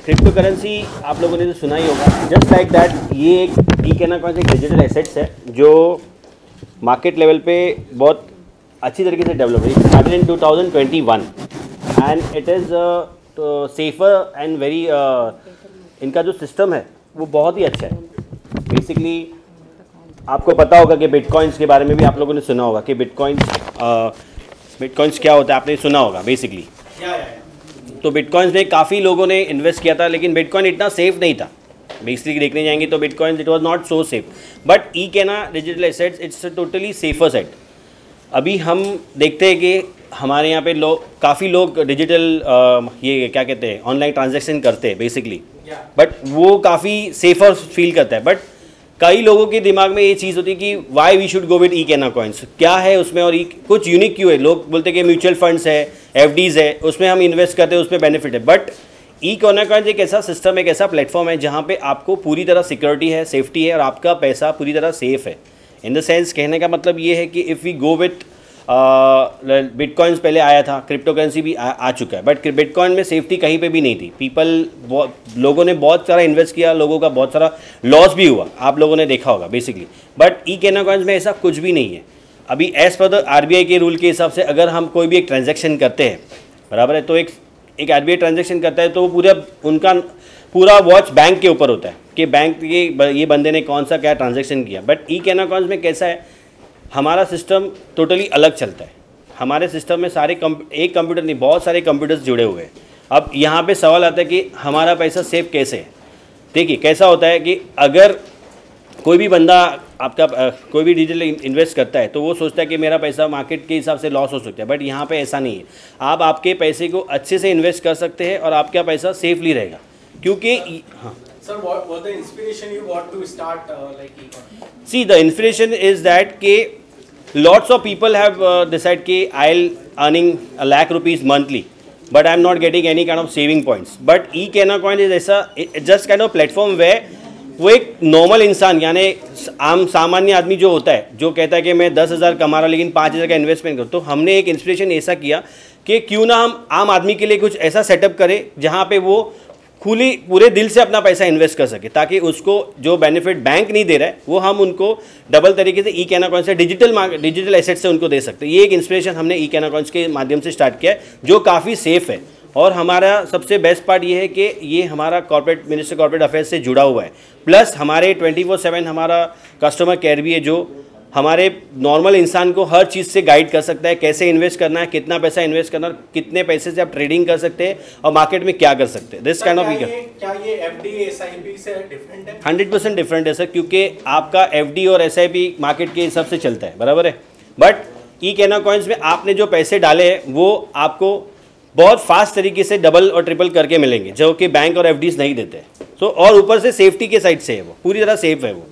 Crypto currency आप लोगों ने तो सुना ही होगा। जस्ट लाइक दैट ये एक इकेना कॉइन्स एक डिजिटल एसेट्स है जो मार्केट लेवल पे बहुत अच्छी तरीके से डेवलप हुई। Started in 2021 and it is safer and very इनका जो सिस्टम है वो बहुत ही अच्छा है। बेसिकली आपको पता होगा कि बिटकॉइंस के बारे में भी आप लोगों ने सुना होगा कि बिटकॉइंस क्या होता है, आपने सुना होगा बेसिकली। तो बिटकॉइंस में काफ़ी लोगों ने इन्वेस्ट किया था, लेकिन बिटकॉइन इतना सेफ नहीं था। बेसिकली देखने जाएंगे तो bitcoin it was not so safe, but Ikena digital assets it's totally safer set. अभी हम देखते हैं कि हमारे यहाँ पे काफ़ी लोग डिजिटल ये क्या कहते हैं ऑनलाइन ट्रांजैक्शन करते हैं बेसिकली, बट वो काफ़ी सेफर फील करता है। बट कई लोगों के दिमाग में ये चीज़ होती है कि why we should go with Ikena coins, क्या है उसमें और कुछ यूनिक क्यों है। लोग बोलते हैं कि म्यूचुअल फंड्स है, एफडीज़ है, उसमें हम इन्वेस्ट करते हैं, उसमें बेनिफिट है। बट इकेना कॉइन्स एक ऐसा सिस्टम, एक ऐसा प्लेटफॉर्म है जहाँ पे आपको पूरी तरह सिक्योरिटी है, सेफ्टी है और आपका पैसा पूरी तरह सेफ है। इन द सेंस कहने का मतलब ये है कि if we go with bitcoins पहले आया था, क्रिप्टो करेंसी भी आ चुका है, बट बिटकॉइन में सेफ्टी कहीं पे भी नहीं थी। लोगों ने बहुत सारा इन्वेस्ट किया, लोगों का बहुत सारा लॉस भी हुआ, आप लोगों ने देखा होगा बेसिकली। बट इकेना कॉइन्स में ऐसा कुछ भी नहीं है। अभी एज़ पर द आरबीआई के रूल के हिसाब से अगर हम कोई भी एक ट्रांजेक्शन करते हैं, बराबर है, तो एक आरबीआई ट्रांजेक्शन करता है तो वो उनका पूरा वॉच बैंक के ऊपर होता है कि बैंक ये बंदे ने कौन सा क्या ट्रांजेक्शन किया। बट इकेना कॉइन्स में कैसा है, हमारा सिस्टम टोटली अलग चलता है। हमारे सिस्टम में सारे एक कंप्यूटर नहीं, बहुत सारे कंप्यूटर्स जुड़े हुए हैं। अब यहाँ पे सवाल आता है कि हमारा पैसा सेफ कैसे है। देखिए कैसा होता है कि अगर कोई भी बंदा आपका कोई भी डिजिटल इन्वेस्ट करता है तो वो सोचता है कि मेरा पैसा मार्केट के हिसाब से लॉस हो सकता है, बट यहाँ पे ऐसा नहीं है। आप आपके पैसे को अच्छे से इन्वेस्ट कर सकते हैं और आपका पैसा सेफली रहेगा, क्योंकि हाँ। Sir, what the inspiration you got to start like Econ? See, the inspiration is that कि lots of people have decided कि I'll earning a lakh rupees monthly, but I'm not getting any kind of saving points. But eKena Coin is ऐसा just kind of platform where वो एक normal इंसान यानी आम सामान्य आदमी जो होता है, जो कहता है कि मैं 10,000 कमा रहा लेकिन 5,000 का इन्वेस्टमेंट करूँ, तो हमने एक इंस्पिरेशन ऐसा किया कि क्यों ना हम आम आदमी के लिए कुछ ऐसा सेटअप करें जहाँ पे वो खुली पूरे दिल से अपना पैसा इन्वेस्ट कर सके, ताकि उसको जो बेनिफिट बैंक नहीं दे रहा है वो हम उनको डबल तरीके से इकेना कॉइन्स से डिजिटल एसेट से उनको दे सकते हैं। ये एक इंस्पिरेशन हमने इकेना कॉइन्स के माध्यम से स्टार्ट किया है, जो काफ़ी सेफ़ है। और हमारा सबसे बेस्ट पार्ट ये है कि ये हमारा मिनिस्टर कॉर्पोरेट अफेयर्स से जुड़ा हुआ है, प्लस हमारे 24/7 हमारा कस्टमर केयर भी है, जो हमारे नॉर्मल इंसान को हर चीज़ से गाइड कर सकता है, कैसे इन्वेस्ट करना है, कितना पैसा इन्वेस्ट करना है, कितने पैसे से आप ट्रेडिंग कर सकते हैं और मार्केट में क्या कर सकते हैं। दिस काइंड ऑफ क्या ये एफडी एसआईपी से डिफरेंट है? 100% डिफरेंट है सर, क्योंकि आपका एफडी और एसआईपी मार्केट के हिसाब से चलता है, बराबर है। बट इकेना कॉइन्स में आपने जो पैसे डाले हैं वो आपको बहुत फास्ट तरीके से डबल और ट्रिपल करके मिलेंगे, जो कि बैंक और एफडीज नहीं देते। तो और ऊपर से सेफ्टी के साइड से है, वो पूरी तरह सेफ है वो।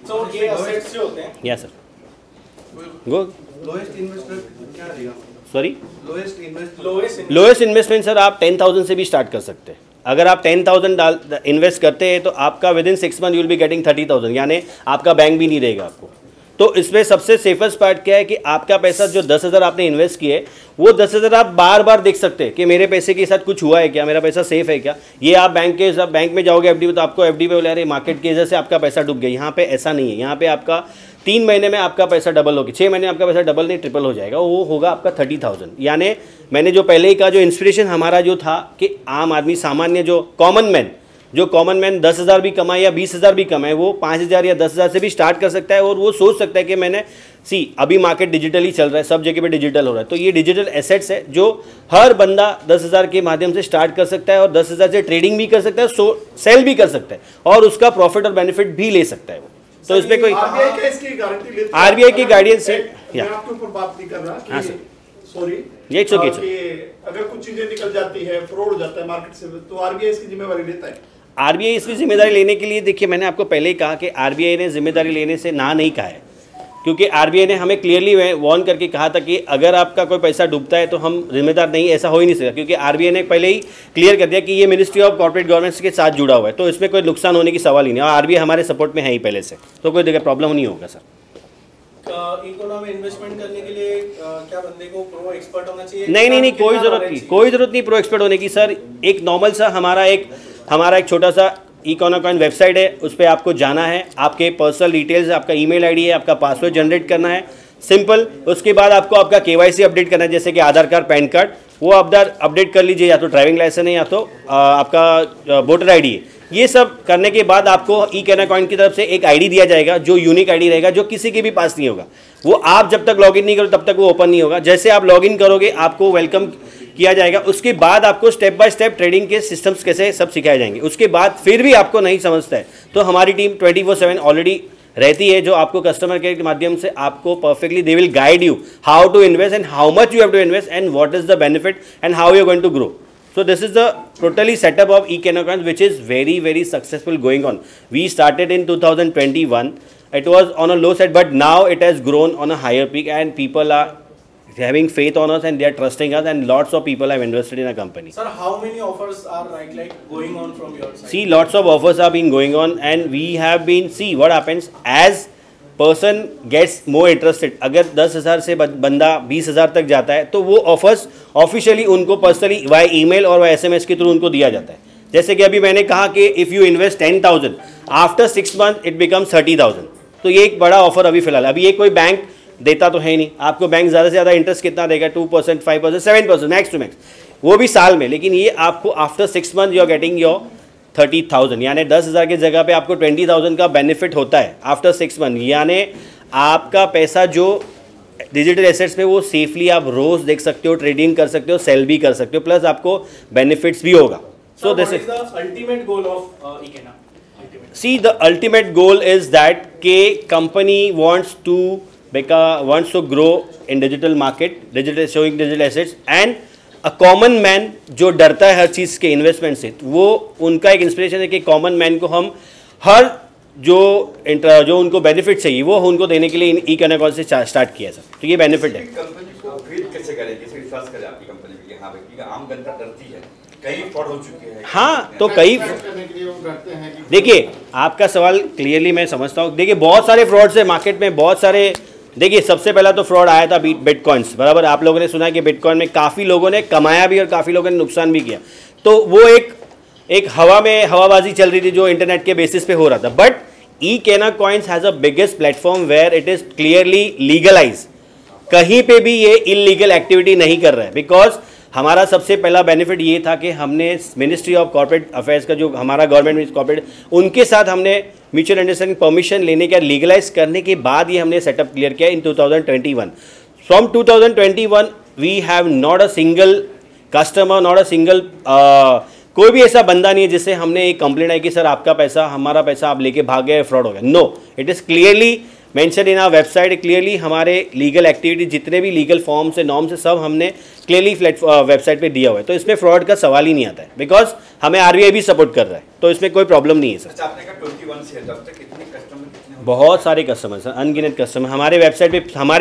तो ये असेट्स जो होते हैं, यस सर, गो लोएस्ट इन्वेस्टमेंट क्या रहेगा? सॉरी, लोएस्ट इन्वेस्टमेंट सर आप 10,000 से भी स्टार्ट कर सकते हैं। अगर आप 10,000 इन्वेस्ट करते हैं तो आपका with in 6 month you will be getting 30,000, यानी आपका बैंक भी नहीं देगा आपको। तो इसमें सबसे सेफेस्ट पार्ट क्या है कि आपका पैसा जो 10,000 आपने इन्वेस्ट किए, वो 10,000 आप बार बार देख सकते हैं कि मेरे पैसे के साथ कुछ हुआ है क्या, मेरा पैसा सेफ है क्या। ये आप बैंक में जाओगे एफडी में, तो आपको एफडी पे बोला अरे मार्केट की वजह से आपका पैसा डूब गया। यहाँ पे ऐसा नहीं है, यहाँ पे आपका 3 महीने में आपका पैसा डबल होगा, 6 महीने में आपका पैसा डबल नहीं ट्रिपल हो जाएगा, वो होगा आपका 30,000। यानी मैंने जो पहले ही कहा, जो इंस्पिरेशन हमारा जो था कि आम आदमी सामान्य जो कॉमन मैन 10,000 भी कमाए या 20,000 भी कमाए, वो 5,000 या 10,000 से भी स्टार्ट कर सकता है। और वो सोच सकता है कि मैंने अभी मार्केट डिजिटली चल रहा है, सब जगह पे डिजिटल हो रहा है, तो ये डिजिटल एसेट्स है जो हर बंदा 10,000 के माध्यम से स्टार्ट कर सकता है और 10,000 से ट्रेडिंग भी कर सकता है, सेल भी कर सकता है और उसका प्रॉफिट और बेनिफिट भी ले सकता है वो। तो इसमें कोई आरबीआई की गाइडेंस है, बात नहीं कर रहा। हाँ सर, सॉरी, ये अगर कुछ चीजें निकल जाती है, फ्रॉड हो जाता है मार्केट से, तो आरबीआई इसकी जिम्मेवारी लेता है? आरबीआई इसकी जिम्मेदारी लेने के लिए, देखिए मैंने आपको पहले ही कहा कि आरबीआई ने जिम्मेदारी लेने से ना नहीं कहा है, क्योंकि आरबीआई ने हमें क्लियरली वार्न करके कहा था कि अगर आपका कोई पैसा डूबता है तो हम जिम्मेदार नहीं, ऐसा हो ही नहीं सकता, क्योंकि आरबीआई ने पहले ही क्लियर कर दिया कि ये मिनिस्ट्री ऑफ कॉर्पोरेट गवर्नेंस के साथ जुड़ा हुआ है, तो इसमें कोई नुकसान होने की सवाल ही नहीं। और आरबीआई हमारे सपोर्ट में है ही पहले से, तो कोई प्रॉब्लम नहीं होगा सर। इकोनॉमी में इन्वेस्टमेंट करने के लिए क्या बंदे को प्रो एक्सपर्ट होना चाहिए? नहीं, कोई ज़रूरत नहीं प्रो एक्सपर्ट होने की सर। एक नॉर्मल सा हमारा एक छोटा सा इकोनॉकॉइन वेबसाइट है, उस पर आपको जाना है, आपके पर्सनल डिटेल्स, आपका ईमेल आईडी है, आपका पासवर्ड जनरेट करना है, सिंपल। उसके बाद आपको आपका केवाईसी अपडेट करना है, जैसे कि आधार कार्ड, पैन कार्ड, वो अपडेट कर लीजिए, या तो ड्राइविंग लाइसेंस है या तो आपका वोटर आईडी है। ये सब करने के बाद आपको इकोनॉकॉइन की तरफ से एक आईडी दिया जाएगा जो यूनिक आईडी रहेगा, जो किसी के भी पास नहीं होगा। वो आप जब तक लॉगिन नहीं करो तब तक वो ओपन नहीं होगा। जैसे आप लॉगिन करोगे आपको वेलकम किया जाएगा। उसके बाद आपको स्टेप बाय स्टेप ट्रेडिंग के सिस्टम्स कैसे सब सिखाए जाएंगे। उसके बाद फिर भी आपको नहीं समझता है तो हमारी टीम 24/7 ऑलरेडी रहती है, जो आपको कस्टमर केयर के माध्यम से आपको perfectly they will guide you how to invest and how much you have to invest and what is the benefit and how you are going to grow. So this is the totally setup of eKennaCoins, which is very, very successful going on. We started in 2021. It was on a low side, but now it has grown on a higher peak, and people are having faith on us, and they are trusting us, and lots of people have invested in our company. Sir, how many offers are like going on from your side? See, lots of offers have been going on, and we have been, see what happens as person gets more interested. अगर 10,000 से बंदा 20,000 तक जाता है तो वो offers officially उनको personally Y email और वाई SMS के थ्रू उनको दिया जाता है. जैसे कि अभी मैंने कहा कि if you invest 10,000 after 6 month it becomes 30,000. तो ये एक बड़ा ऑफर अभी फिलहाल. अभी ये कोई बैंक देता तो है नहीं. आपको बैंक ज़्यादा से ज़्यादा इंटरेस्ट कितना देगा? 2%, 5%, 7%, मैक्स टू मैक्स, वो भी साल में. लेकिन ये आपको after 6 month you are getting your 30,000, यानी 10,000 की जगह पे आपको 20,000 का बेनिफिट होता है आफ्टर 6 मंथ. यानी आपका पैसा जो डिजिटल एसेट्स में वो सेफली आप रोज देख सकते हो, ट्रेडिंग कर सकते हो, सेल भी कर सकते हो, प्लस आपको बेनिफिट्स भी होगा. So this is the ultimate goal of Ikena. See the ultimate goal is that के company wants to grow in digital market, digital showing digital assets, and a common man जो डरता है हर चीज़ के investment से, वो उनका एक इंस्पिरेशन है कि कॉमन मैन को हम हर जो उनको बेनिफिट चाहिए वो उनको देने के लिए इकोनॉकॉइन से स्टार्ट किया सर. तो ये बेनिफिट है. कंपनी को फीड कैसे करें, कैसे विश्वास करें आपकी कंपनी में कि हाँ भाई आम जनता डरती है, कई फ्रॉड हो चुके हैं. हाँ, तो कई देखिए आपका सवाल क्लियरली मैं समझता हूँ. देखिए बहुत सारे फ्रॉड्स है मार्केट में, बहुत सारे. देखिए सबसे पहला तो फ्रॉड आया था बिटकॉइंस, बराबर. आप लोगों ने सुना है कि बिटकॉइन में काफ़ी लोगों ने कमाया भी और काफ़ी लोगों ने नुकसान भी किया. तो वो एक हवाबाजी चल रही थी जो इंटरनेट के बेसिस पे हो रहा था. But eKennaCoins has a biggest platform where it is clearly legalize. कहीं पे भी ये इलीगल एक्टिविटी नहीं कर रहा है. बिकॉज हमारा सबसे पहला बेनिफिट ये था कि हमने मिनिस्ट्री ऑफ कॉर्पोरेट अफेयर्स का जो हमारा गवर्नमेंट कॉर्पोरेट, उनके साथ हमने म्यूचुअल अंडरस्टैंडिंग परमिशन लेने का लीगलाइज करने के बाद ये हमने सेटअप क्लियर किया in 2021. From 2021 we have not a single customer, not a single कोई भी ऐसा बंदा नहीं है जिससे हमने एक कंप्लेंट आई कि सर आपका पैसा, हमारा पैसा आप लेके भाग गए, फ्रॉड हो गया. No, it is clearly mention in our website. Clearly हमारे लीगल एक्टिविटी जितने भी लीगल फॉर्म्स है, नॉर्म्स है, सब हमने क्लियरली वेबसाइट पे दिया हुआ है. तो इसमें फ्रॉड का सवाल ही नहीं आता है, बिकॉज हमें RBI भी सपोर्ट कर रहा है. तो इसमें कोई प्रॉब्लम नहीं है सर. अच्छा, आपने कहा 21 से तब तक कितने कस्टमर, बहुत सारे कस्टमर सर, अनगिनत कस्टमर. हमारे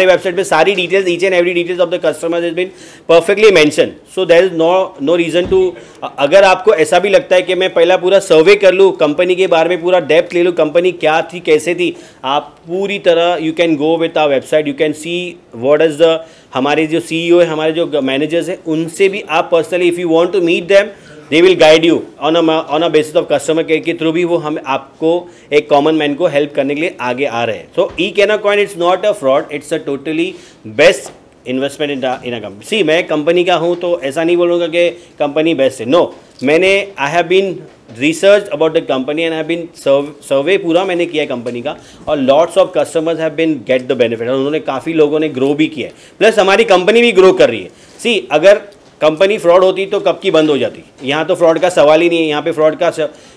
वेबसाइट पे सारी details, each and every details of the customer is been perfectly mention. So there is no reason to. अगर आपको ऐसा भी लगता है कि मैं पहला पूरा सर्वे कर लूँ कंपनी के बारे में, पूरा डेप्थ ले लूँ, कंपनी क्या थी कैसे थी, आप पूरी तरह you can go with our website, you can see what is the. हमारे जो CEO है, हमारे जो मैनेजर्स हैं, उनसे भी आप personally if you want to meet them, they will guide you on a basis of customer care के थ्रू भी वो हम आपको एक कॉमन मैन को हेल्प करने के लिए आगे आ रहे हैं. So eKennaCoin it's not a fraud, it's a totally best investment in a company. See मैं कंपनी का हूँ तो ऐसा नहीं बोलूँगा कि कंपनी बेस्ट है. नो, मैंने I have been research about the company and have been survey पूरा मैंने किया है कंपनी का, और lots of customers have been get the benefit. और उन्होंने काफ़ी लोगों ने ग्रो भी किया है, प्लस हमारी कंपनी भी ग्रो कर रही है. सी अगर कंपनी फ्रॉड होती तो कब की बंद हो जाती. यहाँ तो फ्रॉड का सवाल ही नहीं है, यहाँ पे फ्रॉड का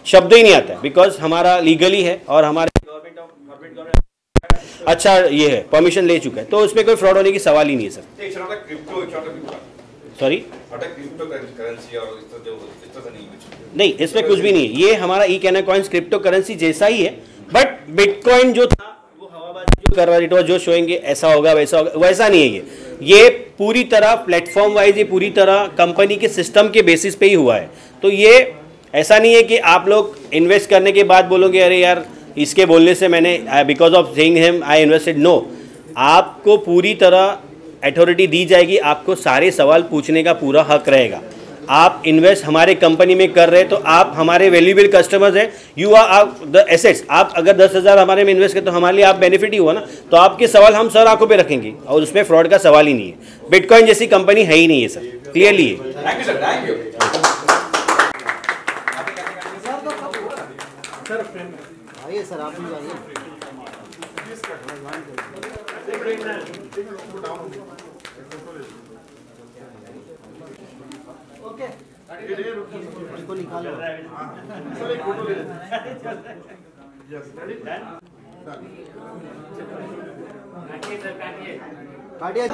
शब्द ही नहीं आता है, बिकॉज हमारा लीगली है और हमारे गवर्नमेंट अच्छा ये है, परमिशन ले चुका है, तो उसमें कोई फ्रॉड होने की सवाल ही नहीं है सर. सॉरी, नहीं इसमें कुछ भी नहीं है. ये हमारा eKennaCoins क्रिप्टो करेंसी जैसा ही है, बट बिटकॉइन जो था वो हवाबाजी जो कर रहा है, जो शोएंगे ऐसा होगा वैसा होगा, वैसा नहीं है. ये पूरी तरह प्लेटफॉर्म वाइज, ये पूरी तरह कंपनी के सिस्टम के बेसिस पे ही हुआ है. तो ये ऐसा नहीं है कि आप लोग इन्वेस्ट करने के बाद बोलोगे अरे यार इसके बोलने से मैंने because of saying him I invested. No, आपको पूरी तरह अथॉरिटी दी जाएगी, आपको सारे सवाल पूछने का पूरा हक रहेगा। आप इन्वेस्ट हमारे कंपनी में कर रहे हैं तो आप हमारे वैल्यूएबल कस्टमर्स हैं, यू आर द एसेट्स। आप अगर 10,000 हमारे में इन्वेस्ट करते तो हमारे लिए आप बेनिफिट ही हुआ ना। तो आपके सवाल हम सर आंखों पे रखेंगे और उसमें फ्रॉड का सवाल ही नहीं है। बिटकॉइन जैसी कंपनी है ही नहीं है सर, क्लियरली है। Thank you sir, thank you. आइए सर, आप भी आइए। ओके, इसको निकालो। काटिए।